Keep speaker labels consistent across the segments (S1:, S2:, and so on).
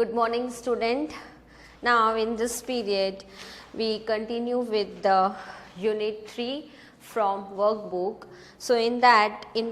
S1: Good morning, student. Now in this period we continue with the unit 3 from workbook. So in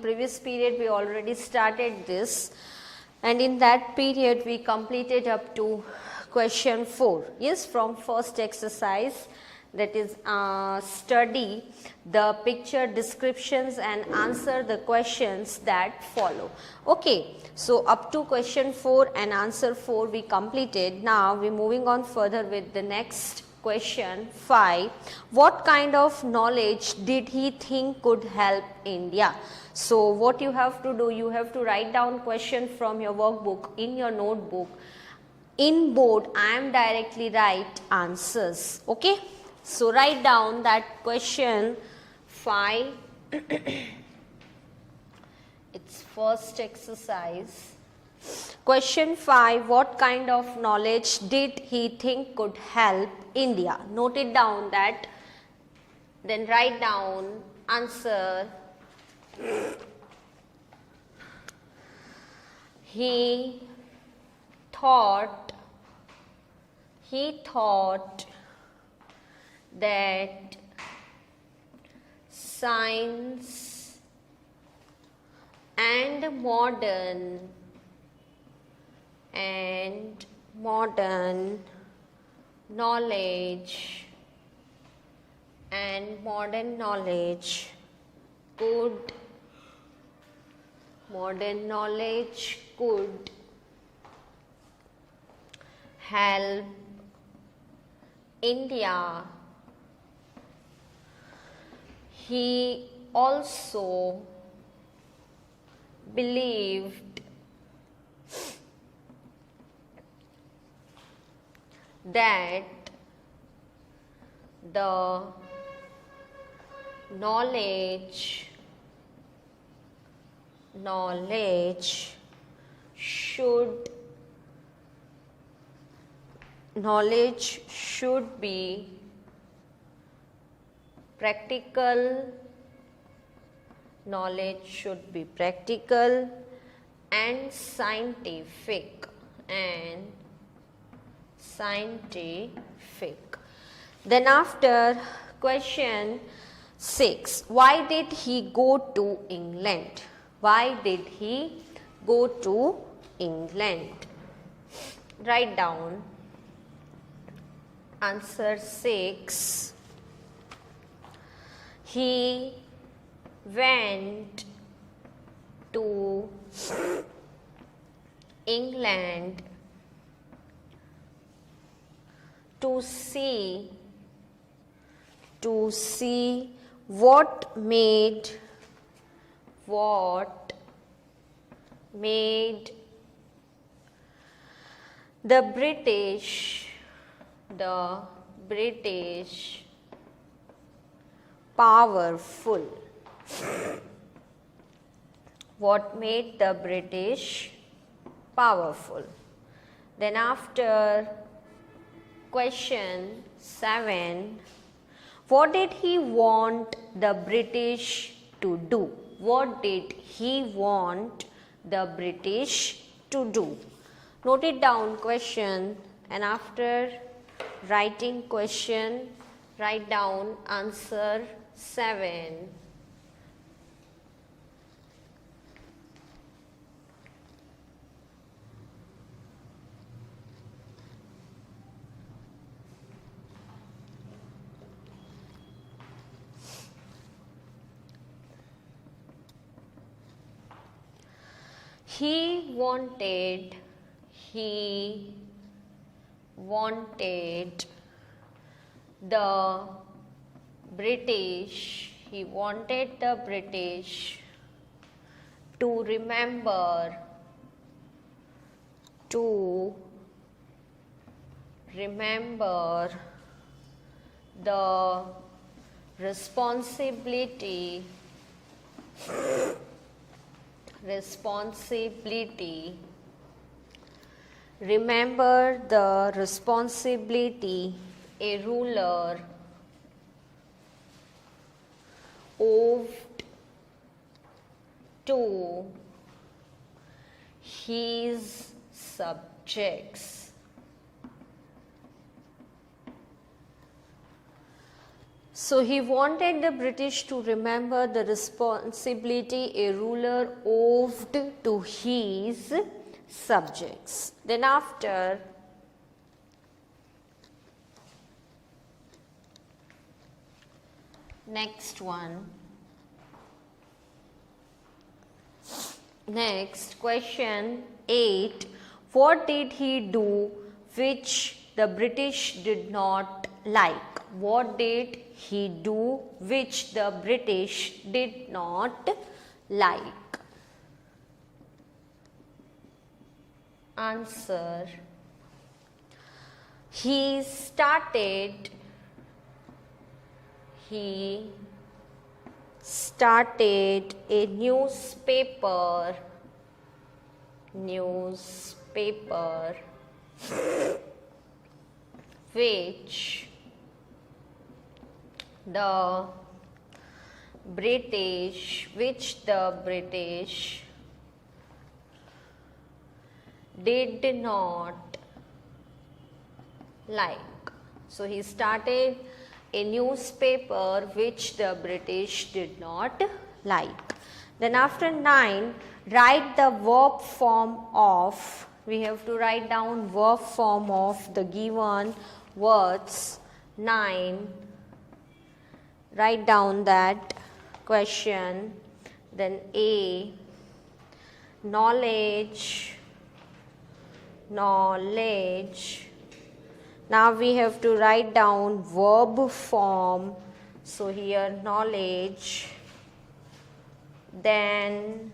S1: previous period we already started this, and in that period we completed up to question 4. Yes, from first exercise, that is study the picture descriptions and answer the questions that follow. Okay, so up to question 4 and answer 4 we completed. Now we are moving on further with the next question 5. What kind of knowledge did he think could help India? So what you have to do, you have to write down question from your workbook in your notebook. In board I am directly write answers. Okay, so write down that question 5. It's first exercise. Question 5. What kind of knowledge did he think could help India? Note it down that, then write down answer. He thought that science and modern knowledge could help India. He also believed that the knowledge should be practical and scientific. Then after question 6, why did he go to England? Write down answer 6. He went to England to see what made the British powerful. What made the British powerful? Then after question 7, what did he want the British to do? Note it down question, and after writing question, write down answer 7. He wanted the British to remember the responsibility a ruler owed to his subjects. So he wanted the British to remember the responsibility a ruler owed to his subjects. Then after next one. Next question 8. What did he do which the British did not like? What did he do which the British did not like? Answer. He started a newspaper which the British did not like. So he started a newspaper which the British did not like. Then after 9, write the verb form of, we have to write down verb form of the given words. 9, write down that question. Then A, knowledge. Now we have to write down verb form. So here knowledge. Then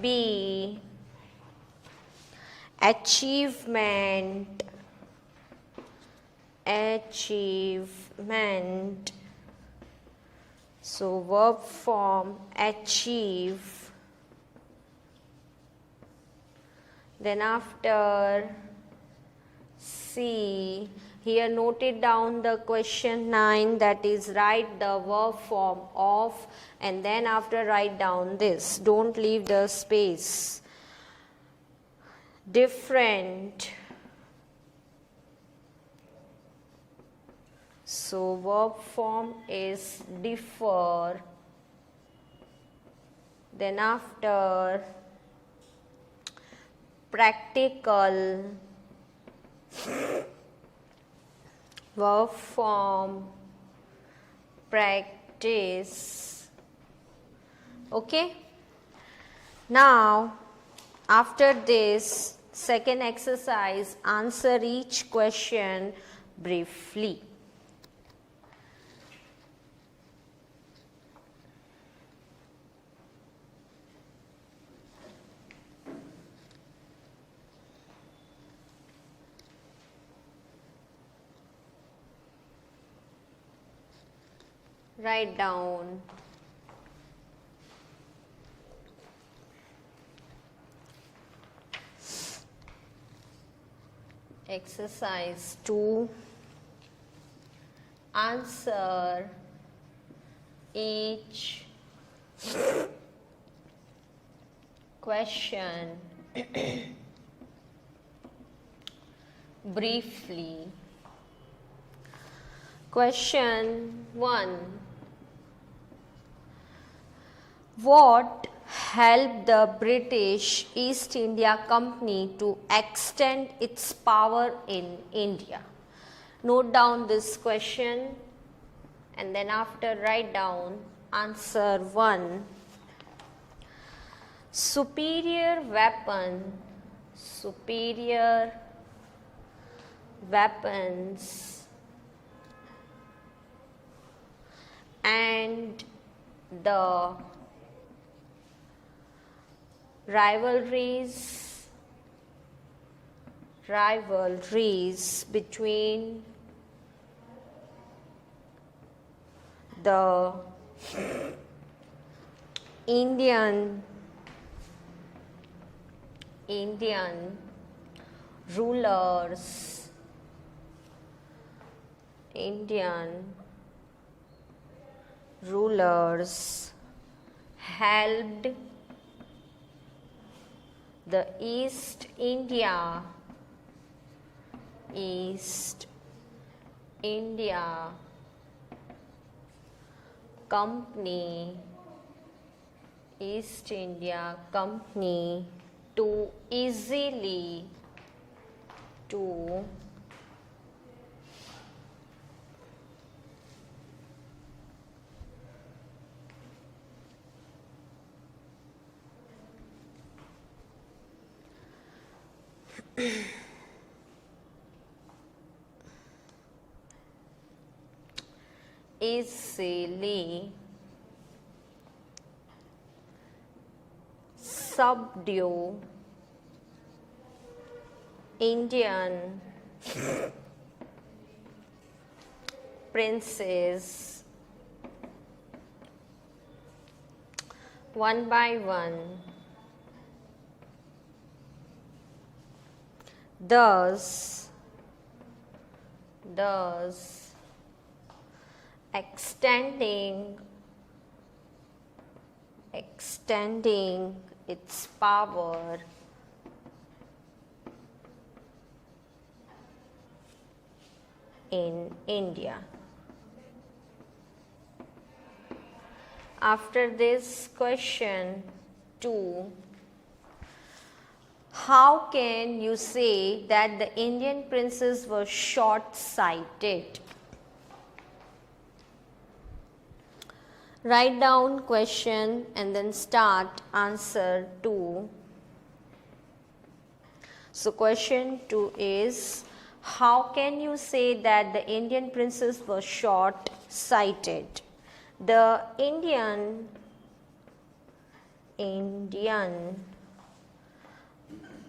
S1: B, achievement. So verb form achieve. Then after C, here noted down the question 9, that is write the verb form of, and then after write down this, don't leave the space. Different. So verb form is differ. Then after practical, verb form practice. Okay. Now after this second exercise, answer each question briefly. Write down. Exercise 2. Answer each question briefly. Question 1. What helped the British East India Company to extend its power in India? Note down this question and then after write down answer 1. Superior weapons and the rivalries between the Indian rulers helped the East India Company to easily subdue Indian princes one by one, thus extending its power in India. After this, question 2. How can you say that the Indian princes were short-sighted? Write down question and then start answer 2. So question 2 is, how can you say that the Indian princes were short-sighted? The Indian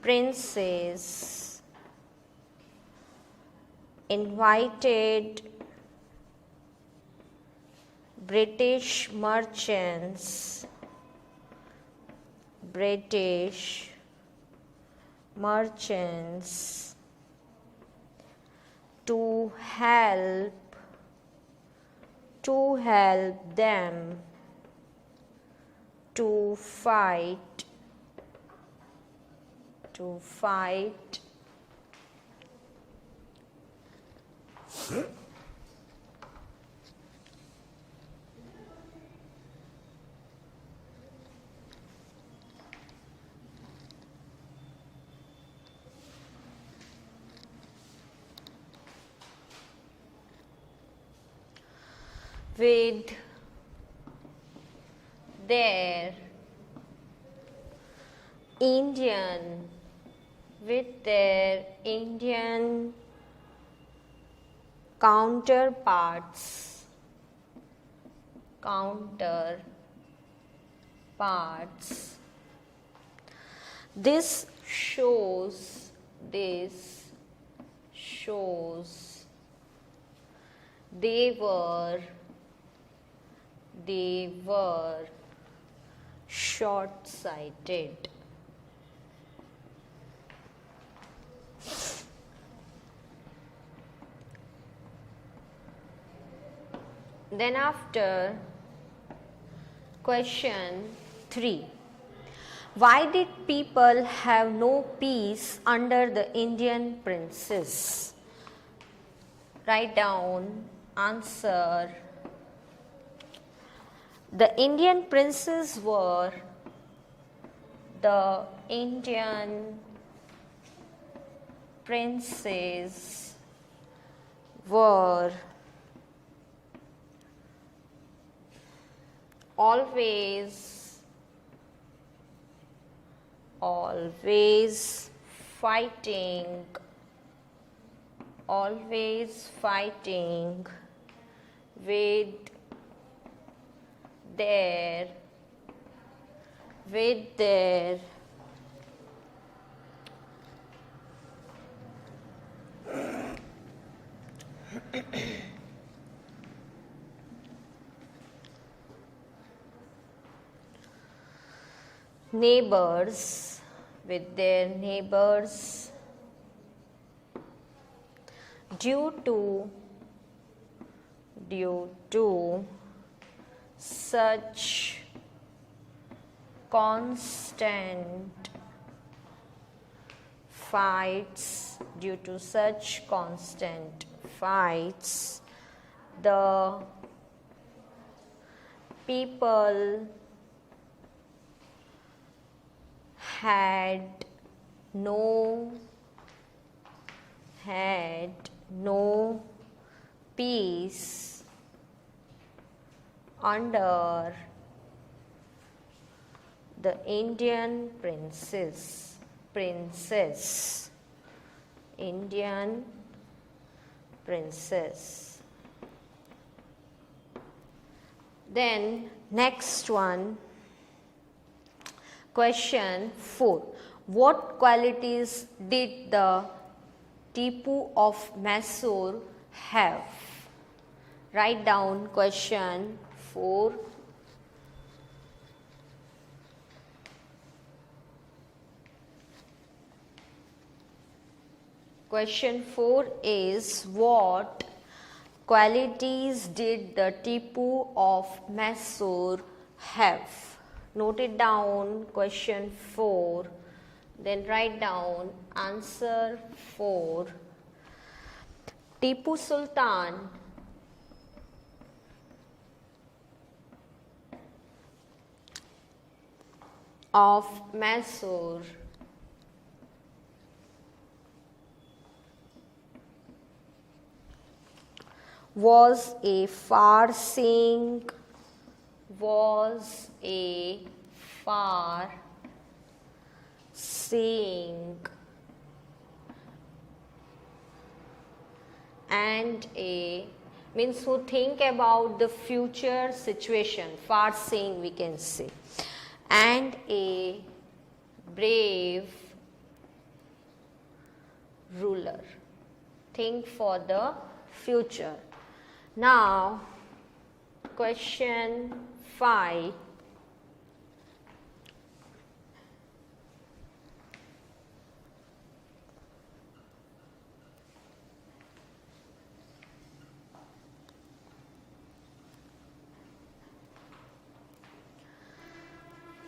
S1: princes invited British merchants to help them to fight with their Indian counterparts. This shows they were short-sighted. Then after, question 3. Why did people have no peace under the Indian princes? Write down answer. The Indian princes were always fighting with their neighbors due to such constant fights, due to such constant fights, the people had no peace under the Indian Indian princess. Then next one, question 4. What qualities did the Tipu of Mysore have? Write down question 4. Question 4 is, what qualities did the Tipu of Mysore have? Note it down, question 4. Then write down answer 4. Tipu Sultan of Mysore was a far-seeing and a means who think about the future situation, far-seeing we can say, and a brave ruler. Think for the future. Now question 5.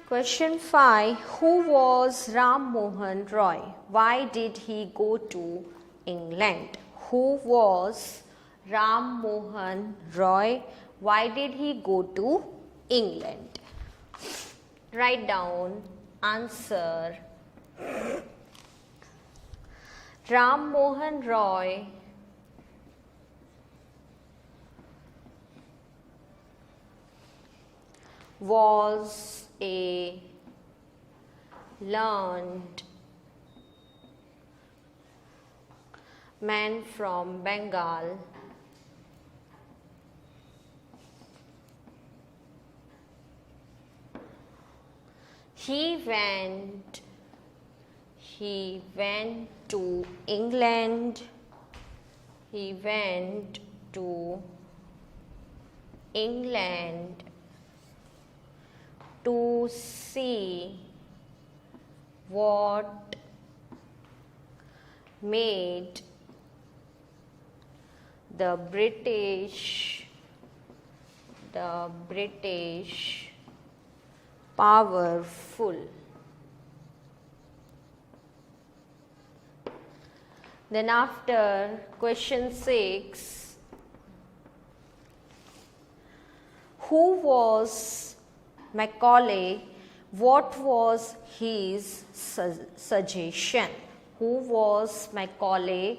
S1: Question 5. Who was Ram Mohan Roy? Why did he go to England? Who was Ram Mohan Roy? Why did he go to England? Write down answer. Ram Mohan Roy was a learned man from Bengal. He went to England. He went to England to see what made the British powerful. Then after question 6, who was Macaulay? What was his suggestion? Who was Macaulay?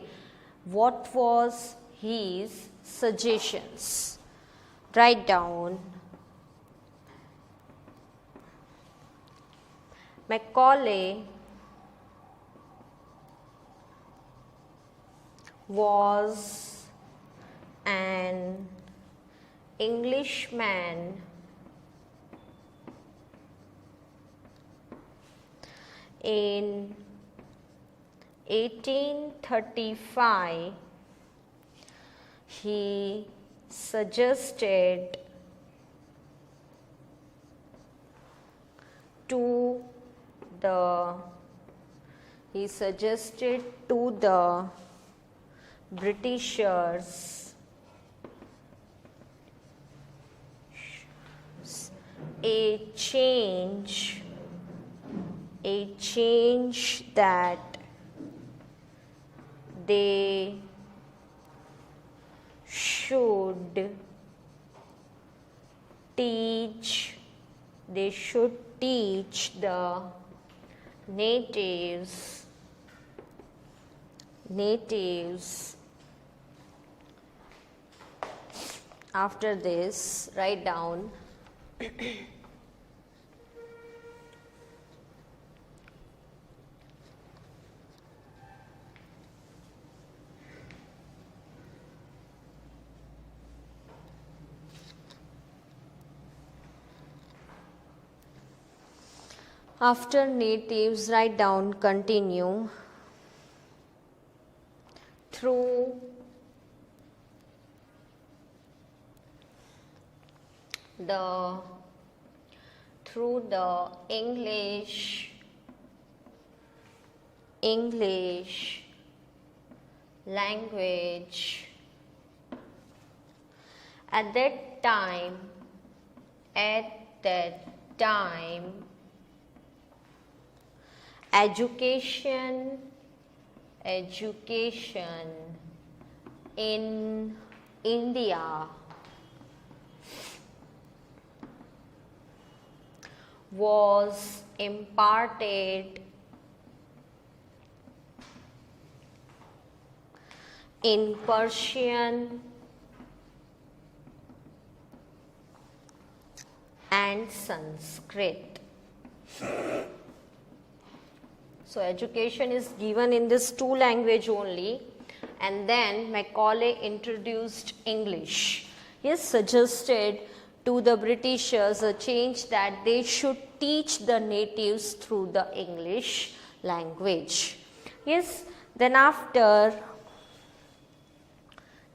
S1: What was his suggestions? Write down. Macaulay was an Englishman in 1835. He suggested to the Britishers a change that they should teach the natives after this write down after natives write down continue through the English language at that time education in India was imparted in Persian and Sanskrit. So education is given in this two language only, and then Macaulay introduced English. He suggested to the Britishers a change that they should teach the natives through the English language. Yes, then after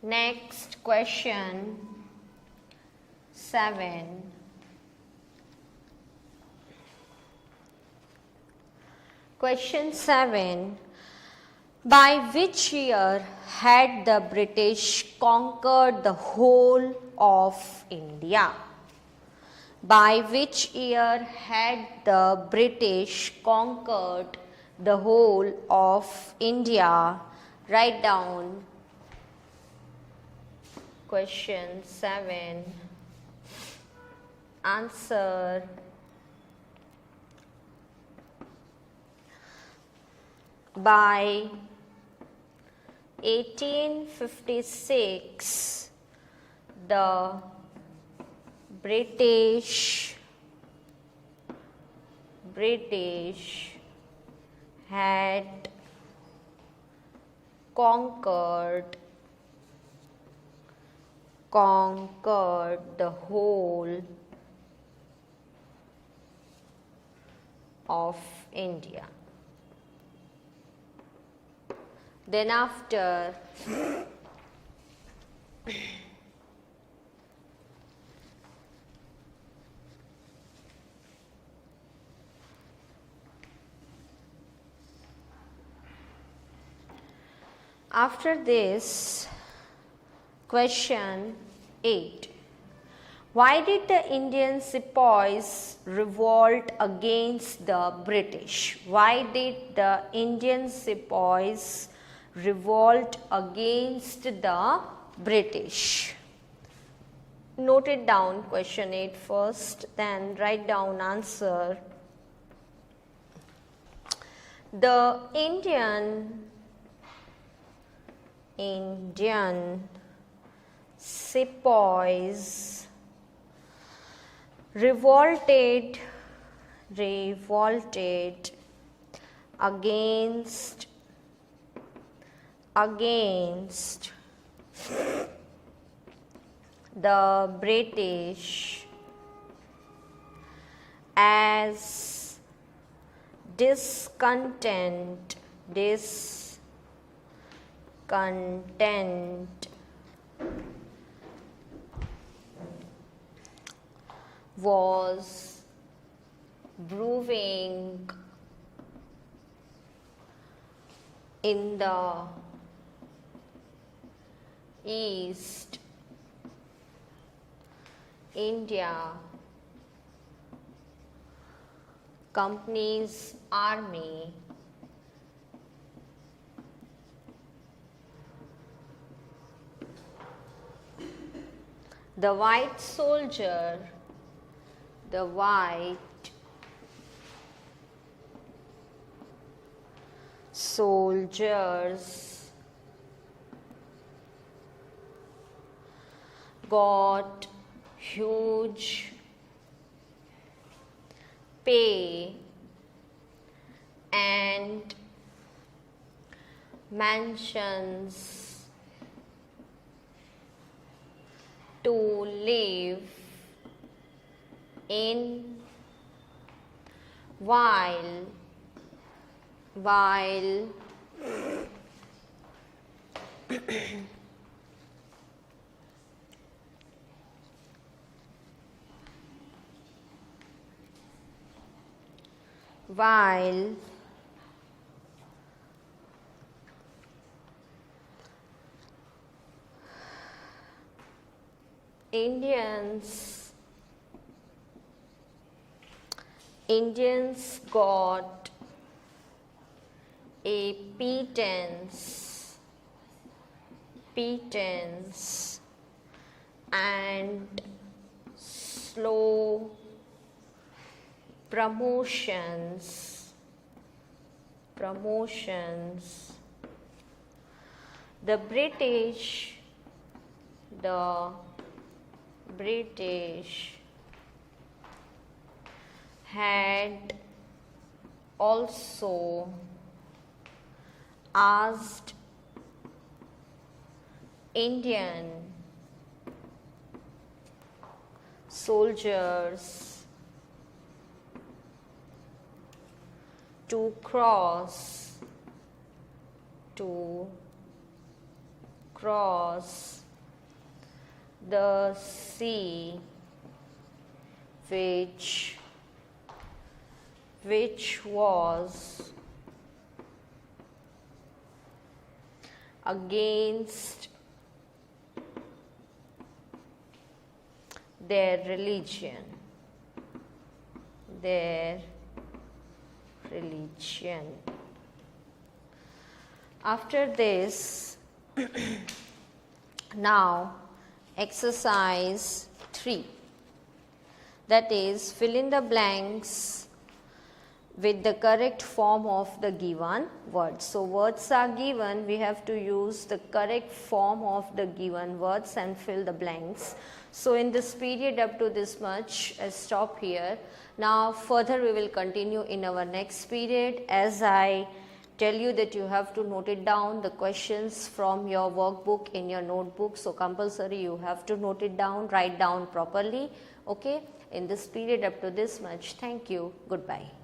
S1: next question 7. Question 7. By which year had the British conquered the whole of India? By which year had the British conquered the whole of India? Write down question 7. Answer. By 1856, the British had conquered the whole of India. Then after this, question 8. Why did the Indian sepoys revolt against the British? Why did the Indian sepoys revolt against the British? Note it down, question 8 first, then write down answer. The Indian sepoys revolted against the British as discontent was brewing in the East India Company's army The white soldier, the white soldiers got huge pay and mansions to live in while while Indians got a pittance and slow promotions. The British had also asked Indian soldiers to cross the sea, which was against their religion. After this, now exercise 3, that is fill in the blanks with the correct form of the given words. So, words are given, we have to use the correct form of the given words and fill the blanks. So, in this period up to this much, I stop here. Now, further we will continue in our next period. As I tell you that you have to note it down, the questions from your workbook in your notebook. So, compulsory you have to note it down, write down properly. Okay, in this period up to this much. Thank you. Goodbye.